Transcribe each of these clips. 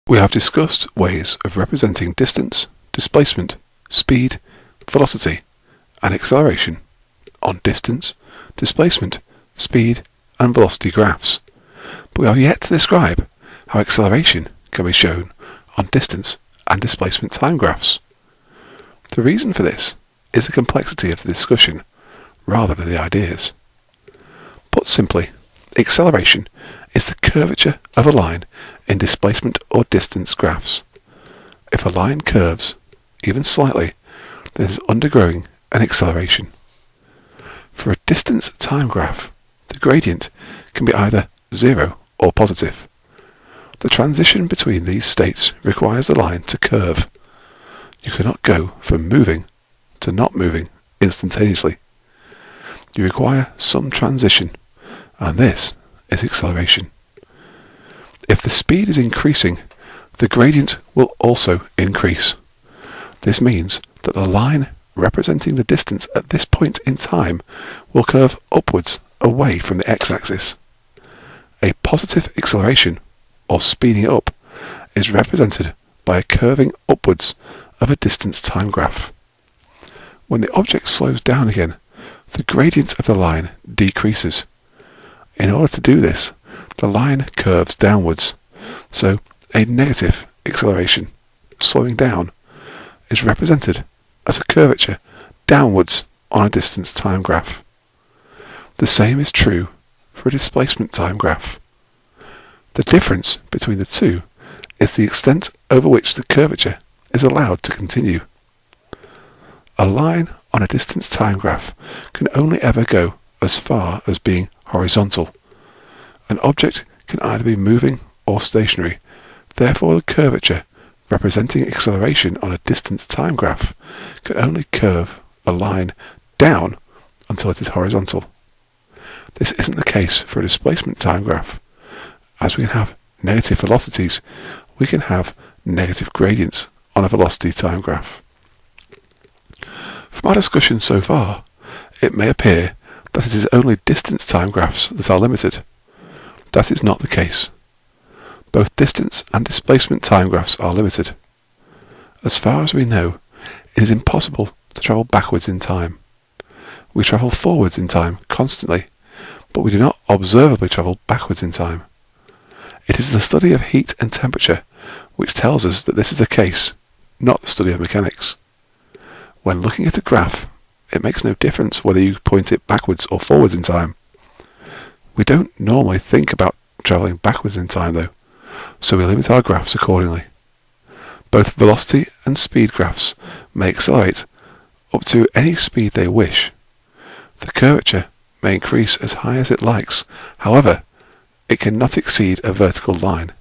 We have discussed ways of representing distance, displacement, speed, velocity, and acceleration on distance, displacement, speed, and velocity graphs, but we have yet to describe how acceleration can be shown on distance and displacement time graphs. The reason for this is the complexity of the discussion rather than the ideas. Put simply, acceleration is the curvature of a line in displacement or distance graphs. If a line curves, even slightly, then it is undergoing an acceleration. For a distance time graph, the gradient can be either 0 or positive. The transition between these states requires the line to curve. You cannot go from moving to not moving instantaneously. You require some transition, and this is acceleration. If the speed is increasing, the gradient will also increase. This means that the line representing the distance at this point in time will curve upwards away from the x-axis. A positive acceleration, or speeding up, is represented by a curving upwards of a distance time graph. When the object slows down again, the gradient of the line decreases. In order to do this, the line curves downwards, so a negative acceleration, slowing down, is represented as a curvature downwards on a distance time graph. The same is true for a displacement time graph. The difference between the two is the extent over which the curvature is allowed to continue. A line on a distance time graph can only ever go as far as being horizontal. An object can either be moving or stationary, therefore the curvature representing acceleration on a distance time graph can only curve a line down until it is horizontal. This isn't the case for a displacement time graph. As we can have negative velocities, we can have negative gradients on a velocity time graph. From our discussion so far, it may appear that it is only distance time graphs that are limited. That is not the case. Both distance and displacement time graphs are limited. As far as we know, it is impossible to travel backwards in time. We travel forwards in time constantly, but we do not observably travel backwards in time. It is the study of heat and temperature which tells us that this is the case, not the study of mechanics. When looking at a graph, it makes no difference whether you point it backwards or forwards in time. We don't normally think about travelling backwards in time though, so we limit our graphs accordingly. Both velocity and speed graphs may accelerate up to any speed they wish. The curvature may increase as high as it likes, however, it cannot exceed a vertical line.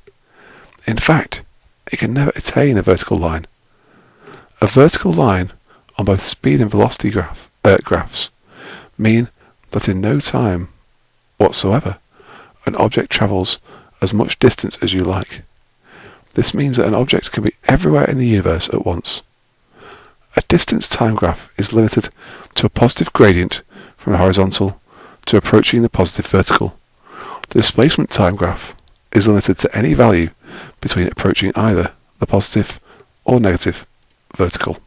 In fact, it can never attain a vertical line. A vertical line on both speed and velocity graphs mean that in no time whatsoever an object travels as much distance as you like. This means that an object can be everywhere in the universe at once. A distance time graph is limited to a positive gradient from the horizontal to approaching the positive vertical. The displacement time graph is limited to any value between approaching either the positive or negative vertical.